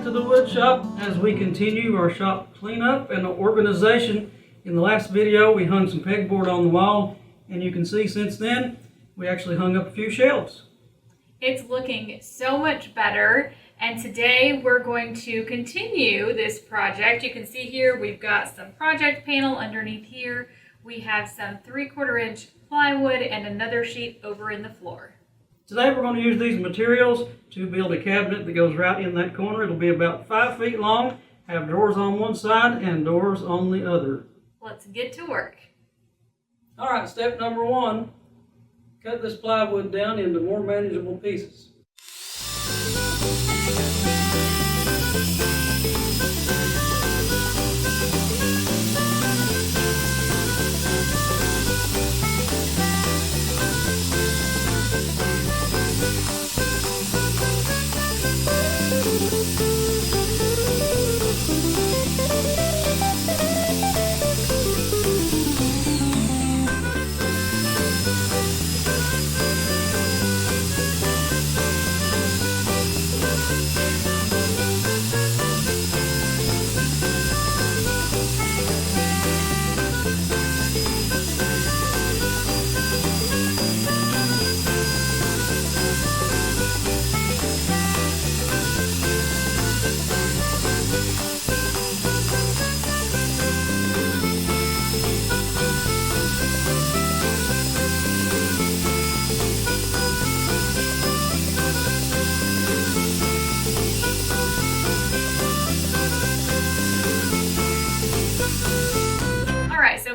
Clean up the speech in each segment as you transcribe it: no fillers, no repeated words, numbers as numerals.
to the wood shop as we continue our shop cleanup and organization. In the last video we hung some pegboard on the wall, and you can see since then we actually hung up a few shelves. It's looking so much better, and today we're going to continue this project. You can see here we've got some project panel underneath here. We have some 3/4 inch plywood and another sheet over in the floor. Today we're going to use these materials to build a cabinet that goes right in that corner. It'll be about 5 feet long, have drawers on one side and doors on the other. Let's get to work. All right, step number 1, cut this plywood down into more manageable pieces.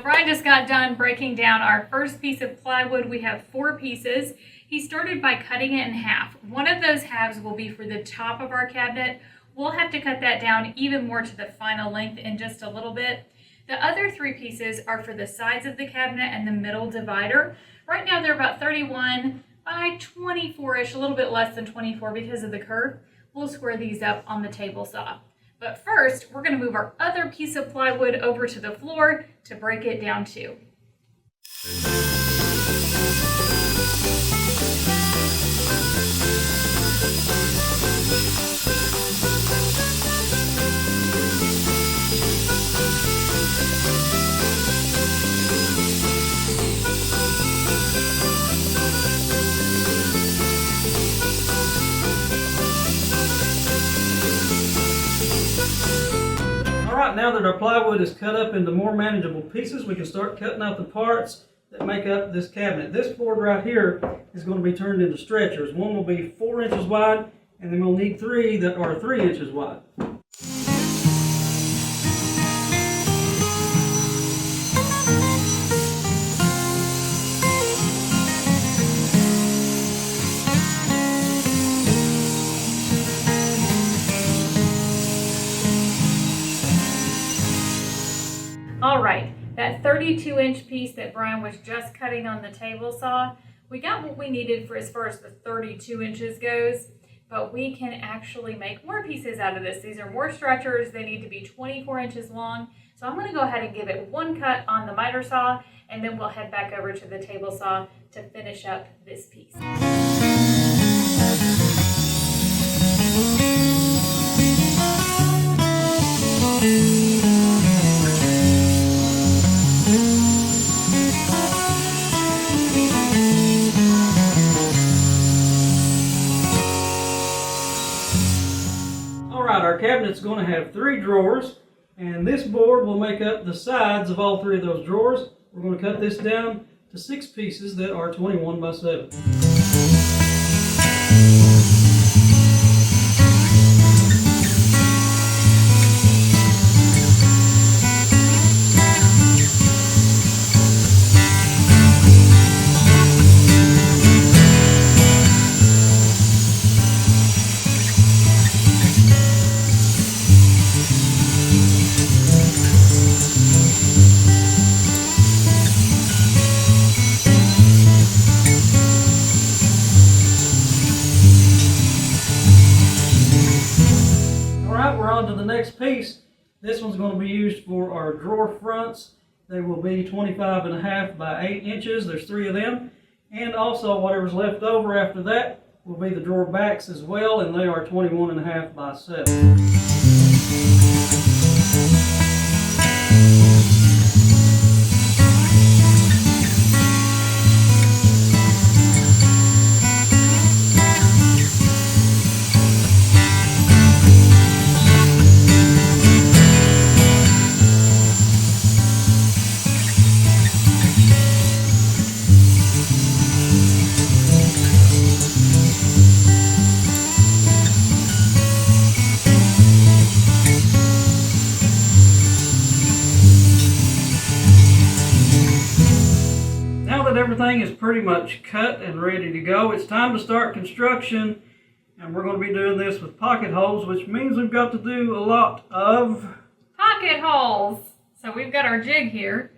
Brian just got done breaking down our first piece of plywood. We have 4 pieces. He started by cutting it in half. One of those halves will be for the top of our cabinet. We'll have to cut that down even more to the final length in just a little bit. The other 3 pieces are for the sides of the cabinet and the middle divider. Right now they're about 31 by 24-ish, a little bit less than 24 because of the curve. We'll square these up on the table saw. But first, we're going to move our other piece of plywood over to the floor to break it down too. Now that our plywood is cut up into more manageable pieces, we can start cutting out the parts that make up this cabinet. This board right here is going to be turned into stretchers. One will be 4 inches wide, and then we'll need 3 that are 3 inches wide. All right, that 32-inch piece that Brian was just cutting on the table saw, we got what we needed for as far as the 32 inches goes, but we can actually make more pieces out of this. These are more stretchers. They need to be 24 inches long. So I'm going to go ahead and give it one cut on the miter saw, and then we'll head back over to the table saw to finish up this piece. Our cabinet's going to have 3 drawers, and this board will make up the sides of all 3 of those drawers. We're going to cut this down to 6 pieces that are 21 by 7. Next piece, this one's going to be used for our drawer fronts. They will be 25.5 by 8 inches. There's 3 of them, and also whatever's left over after that will be the drawer backs as well, and they are 21.5 by 7. Everything is pretty much cut and ready to go. It's time to start construction, and we're going to be doing this with pocket holes, which means we've got to do a lot of pocket holes. So we've got our jig here.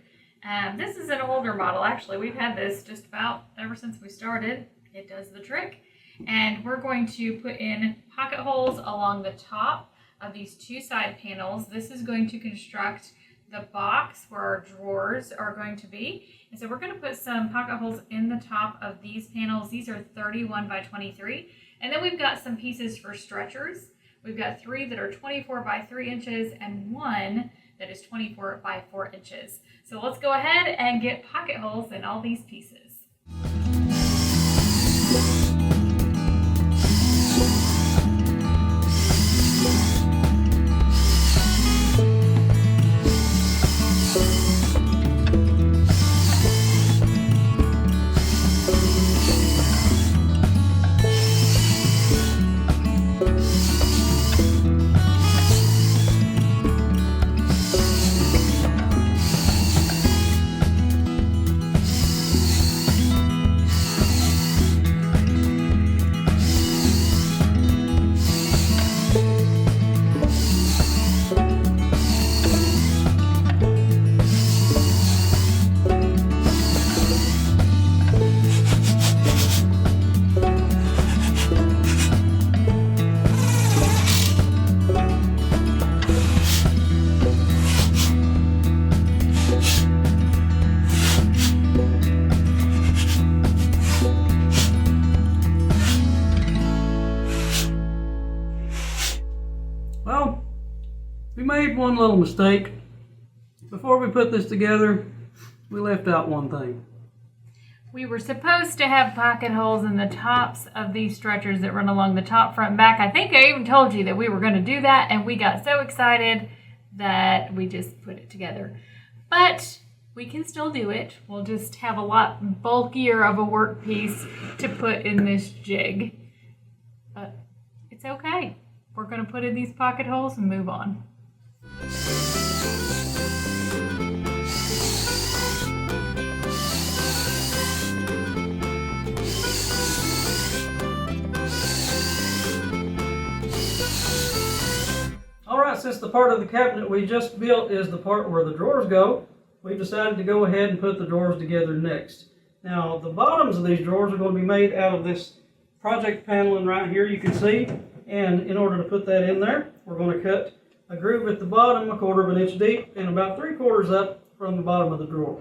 This is an older model, actually. We've had this just about ever since we started. It does the trick. And we're going to put in pocket holes along the top of these two side panels. This is going to construct the box where our drawers are going to be. And so we're going to put some pocket holes in the top of these panels. These are 31 by 23. And then we've got some pieces for stretchers. We've got 3 that are 24 by 3 inches and 1 that is 24 by 4 inches. So let's go ahead and get pocket holes in all these pieces. Well, we made one little mistake. Before we put this together, we left out one thing. We were supposed to have pocket holes in the tops of these stretchers that run along the top, front, and back. I think I even told you that we were going to do that, and we got so excited that we just put it together. But we can still do it. We'll just have a lot bulkier of a work piece to put in this jig. But it's okay. We're going to put in these pocket holes and move on. Alright, since the part of the cabinet we just built is the part where the drawers go, we've decided to go ahead and put the drawers together next. Now, the bottoms of these drawers are going to be made out of this project paneling right here, you can see. And in order to put that in there, we're going to cut a groove at the bottom 1/4 of an inch deep and about 3/4 up from the bottom of the drawer.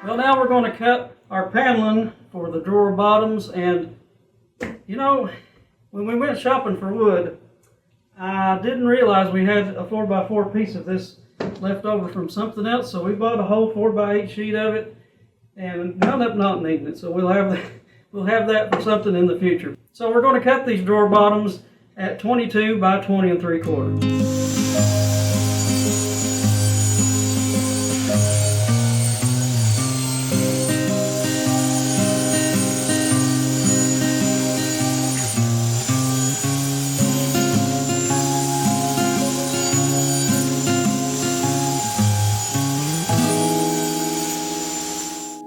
Well, now we're going to cut our paneling for the drawer bottoms, and you know, when we went shopping for wood, I didn't realize we had a 4x4 piece of this left over from something else, so we bought a whole 4x8 sheet of it and wound up not needing it. So we'll have that for something in the future. So we're going to cut these drawer bottoms at 22 by 20 3/4.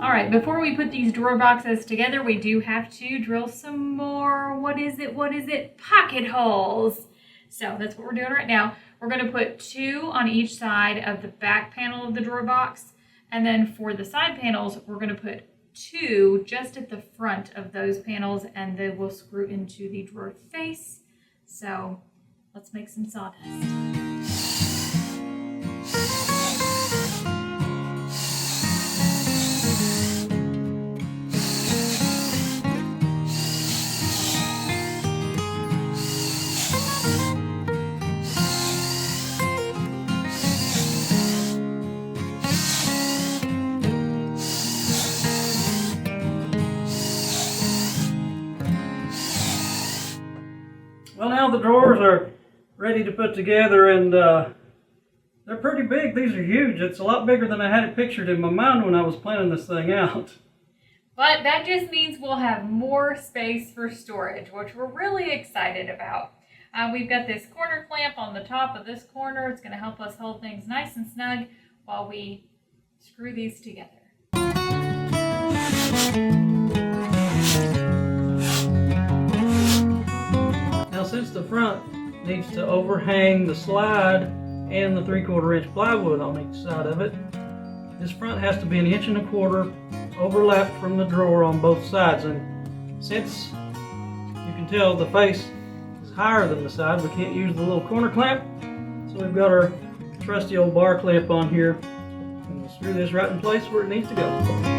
Alright, before we put these drawer boxes together, we do have to drill some more, what is it? Pocket holes. So that's what we're doing right now. We're going to put 2 on each side of the back panel of the drawer box. And then for the side panels, we're going to put 2 just at the front of those panels, and then we'll screw into the drawer face. So let's make some sawdust. Well, now the drawers are ready to put together, and they're pretty big. These are huge. It's a lot bigger than I had it pictured in my mind when I was planning this thing out. But that just means we'll have more space for storage, which we're really excited about. We've got this corner clamp on the top of this corner. It's going to help us hold things nice and snug while we screw these together. Now, since the front needs to overhang the slide and the 3/4 inch plywood on each side of it, this front has to be 1.25 inches overlapped from the drawer on both sides. And since you can tell the face is higher than the side, we can't use the little corner clamp. So we've got our trusty old bar clamp on here, and we'll screw this right in place where it needs to go.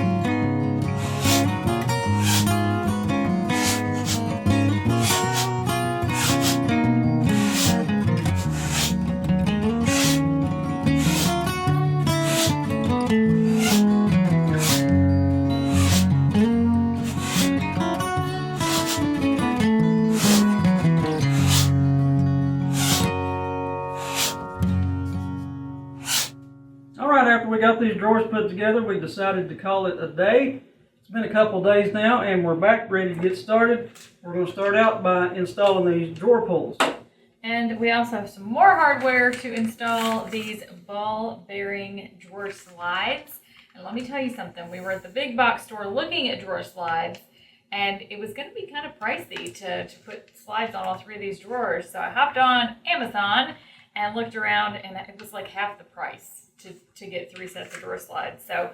After we got these drawers put together, we decided to call it a day. It's been a couple days now, and we're back ready to get started. We're going to start out by installing these drawer pulls. And we also have some more hardware to install these ball bearing drawer slides. And let me tell you something, we were at the big box store looking at drawer slides, and it was going to be kind of pricey to put slides on all 3 of these drawers. So I hopped on Amazon and looked around, and it was like half the price to get 3 sets of drawer slides. So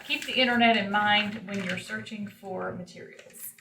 keep the internet in mind when you're searching for materials.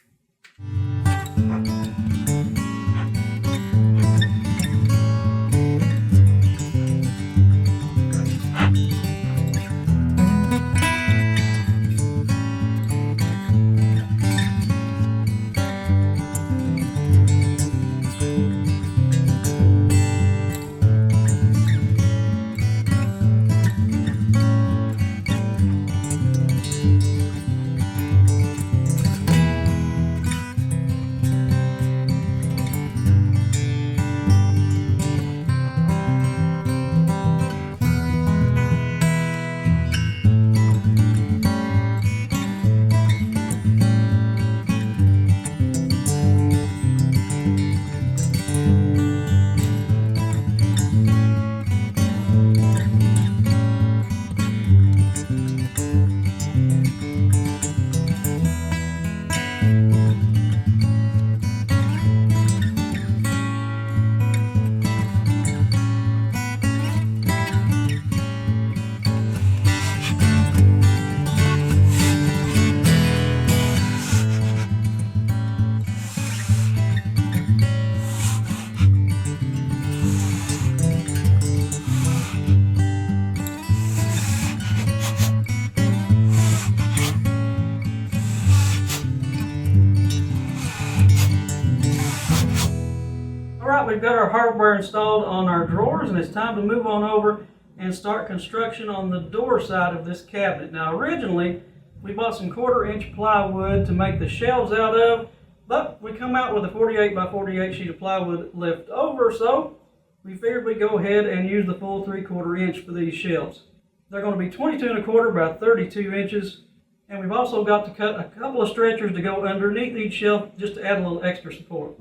We've got our hardware installed on our drawers, and it's time to move on over and start construction on the door side of this cabinet. Now originally, we bought some 1/4-inch plywood to make the shelves out of, but we come out with a 48 by 48 sheet of plywood left over, so we figured we'd go ahead and use the full 3/4 inch for these shelves. They're going to be 22 1/4 by 32 inches, and we've also got to cut a couple of stretchers to go underneath each shelf just to add a little extra support.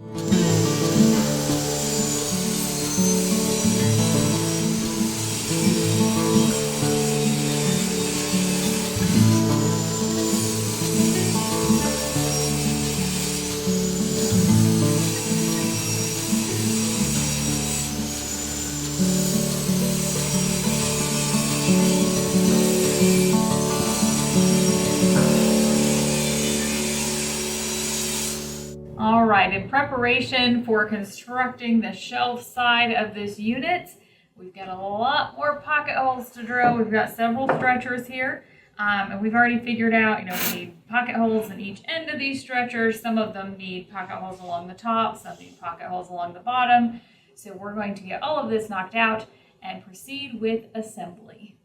All right, in preparation for constructing the shelf side of this unit, we've got a lot more pocket holes to drill. We've got several stretchers here, and we've already figured out, we need pocket holes in each end of these stretchers. Some of them need pocket holes along the top, some need pocket holes along the bottom. So we're going to get all of this knocked out and proceed with assembly.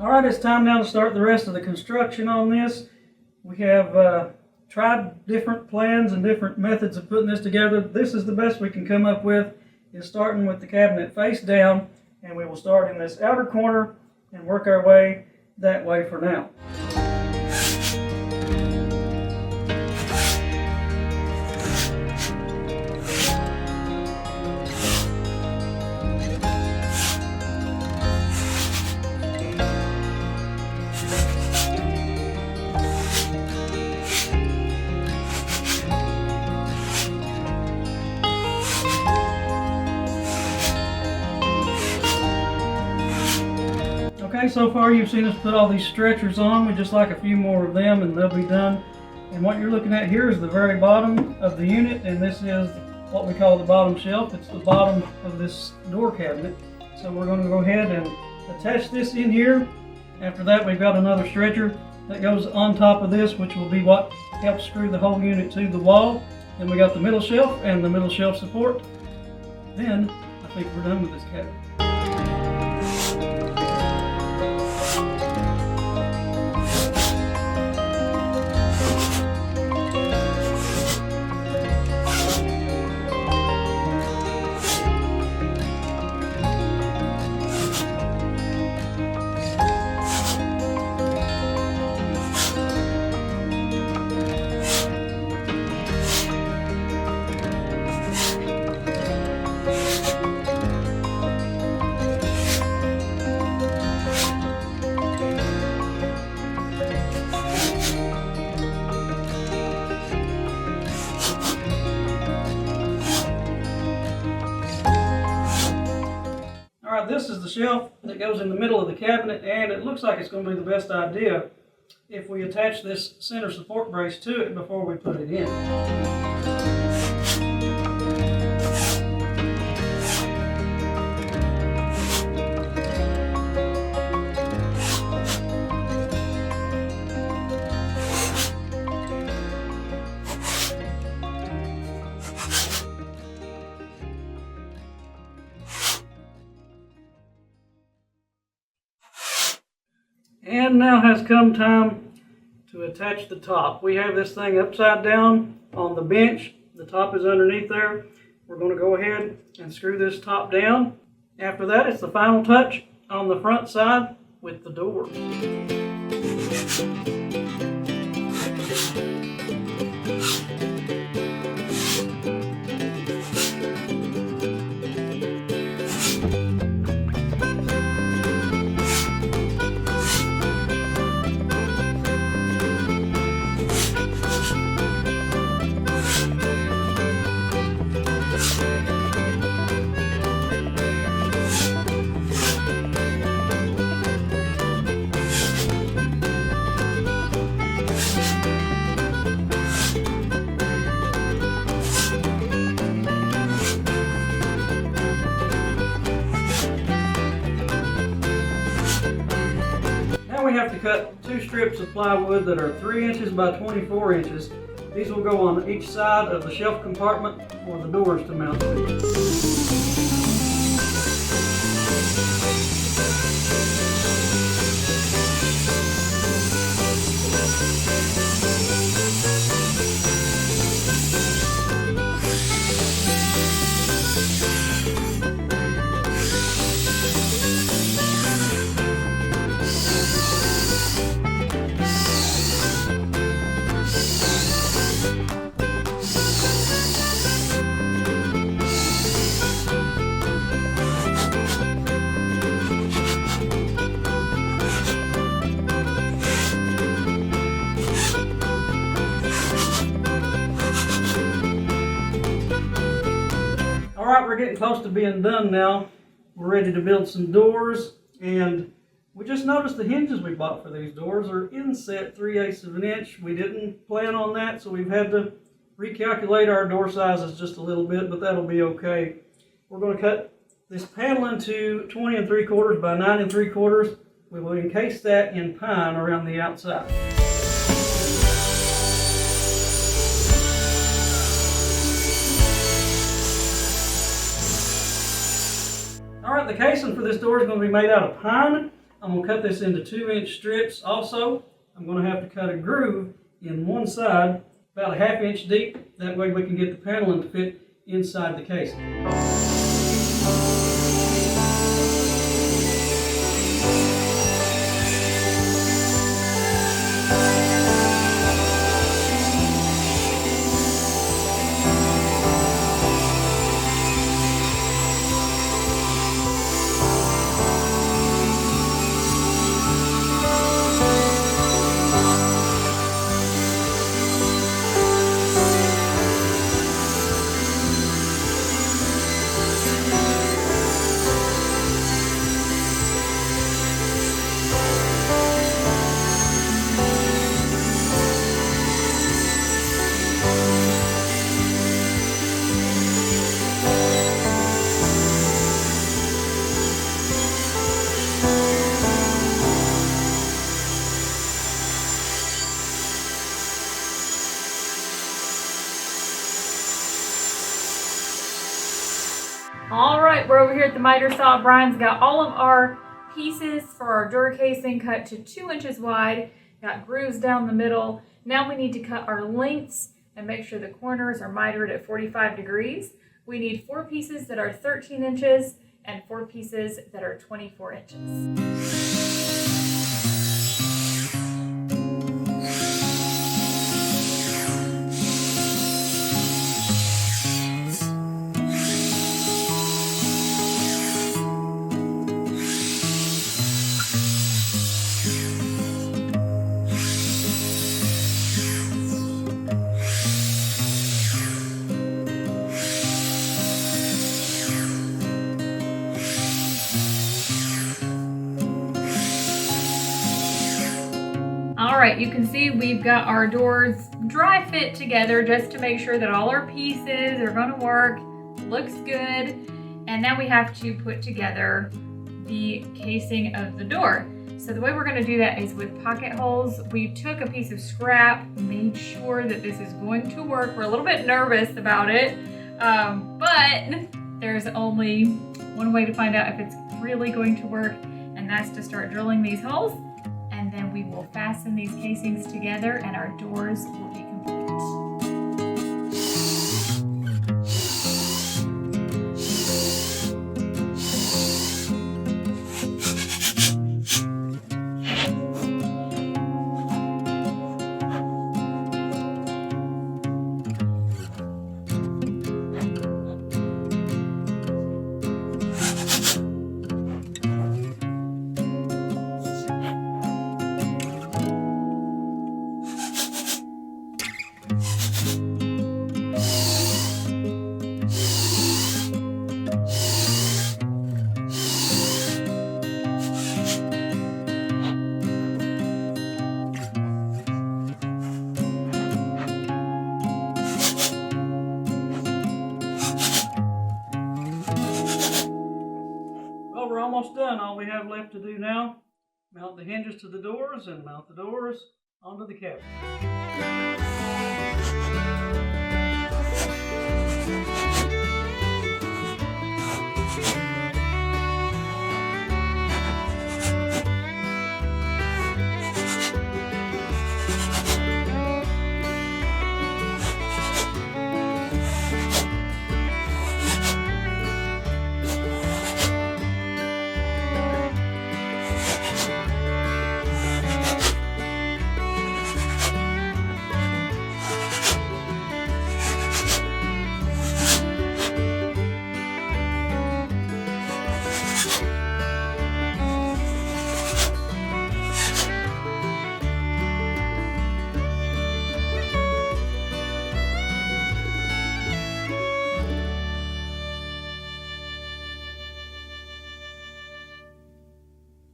Alright, it's time now to start the rest of the construction on this. We have tried different plans and different methods of putting this together. This is the best we can come up with, is starting with the cabinet face down, and we will start in this outer corner and work our way that way for now. Okay, so far you've seen us put all these stretchers on. We just like a few more of them and they'll be done. And what you're looking at here is the very bottom of the unit, and this is what we call the bottom shelf. It's the bottom of this door cabinet. So we're going to go ahead and attach this in here. After that, we've got another stretcher that goes on top of this, which will be what helps screw the whole unit to the wall. Then we got the middle shelf and the middle shelf support. Then I think we're done with this cabinet. This is the shelf that goes in the middle of the cabinet, and it looks like it's going to be the best idea if we attach this center support brace to it before we put it in. And now has come time to attach the top. We have this thing upside down on the bench. The top is underneath there. We're going to go ahead and screw this top down. After that, it's the final touch on the front side with the door. cut 2 strips of plywood that are 3 inches by 24 inches. These will go on each side of the shelf compartment for the doors to mount to. Alright, we're getting close to being done now. We're ready to build some doors, and we just noticed the hinges we bought for these doors are inset 3/8 of an inch. We didn't plan on that, so we've had to recalculate our door sizes just a little bit, but that'll be okay. We're going to cut this panel into 20 3/4 by 9 3/4. We will encase that in pine around the outside. Alright, the casing for this door is going to be made out of pine. I'm going to cut this into 2-inch strips. Also, I'm going to have to cut a groove in one side about a 1/2 inch deep. That way we can get the paneling to fit inside the casing. All right, we're over here at the miter saw. Brian's got all of our pieces for our door casing cut to 2 inches wide, got grooves down the middle. Now we need to cut our lengths and make sure the corners are mitered at 45 degrees. We need 4 pieces that are 13 inches and 4 pieces that are 24 inches. Alright, you can see we've got our doors dry fit together just to make sure that all our pieces are going to work. Looks good. And now we have to put together the casing of the door. So the way we're going to do that is with pocket holes. We took a piece of scrap, made sure that this is going to work. We're a little bit nervous about it, but there's only one way to find out if it's really going to work, and that's to start drilling these holes. And then we will fasten these casings together and our doors will be complete. We're almost done. All we have left to do now, Mount the hinges to the doors and mount the doors onto the cabinet.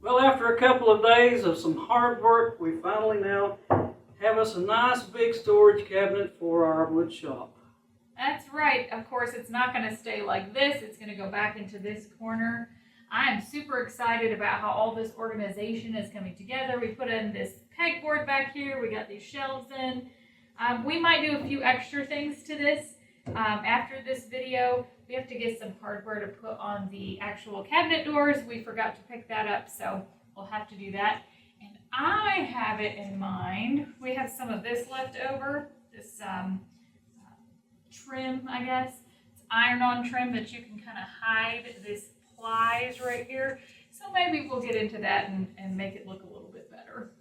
Well, after a couple of days of some hard work, we finally now have us a nice big storage cabinet for our wood shop. That's right. Of course, it's not going to stay like this. It's going to go back into this corner. I am super excited about how all this organization is coming together. We put in this pegboard back here. We got these shelves in. We might do a few extra things to this. After this video, we have to get some hardware to put on the actual cabinet doors. We forgot to pick that up, so we'll have to do that. And I have it in mind. We have some of this left over, this trim, I guess. It's iron-on trim that you can kind of hide this plies right here. So maybe we'll get into that and make it look a little bit better.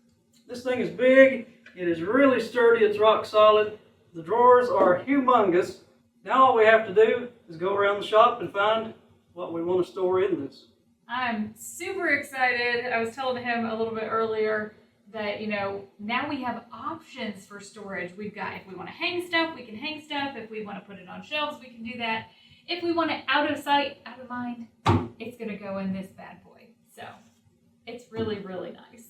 This thing is big. It is really sturdy. It's rock solid. The drawers are humongous. Now all we have to do is go around the shop and find what we want to store in this. I'm super excited. I was telling him a little bit earlier that, now we have options for storage. We've got, if we want to hang stuff, we can hang stuff. If we want to put it on shelves, we can do that. If we want it out of sight, out of mind, it's going to go in this bad boy. So it's really, really nice.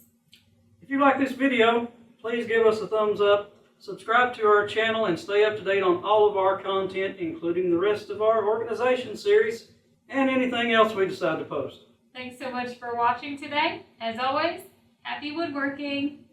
If you like this video, please give us a thumbs up. Subscribe to our channel and stay up to date on all of our content, including the rest of our organization series and anything else we decide to post. Thanks so much for watching today. As always, happy woodworking.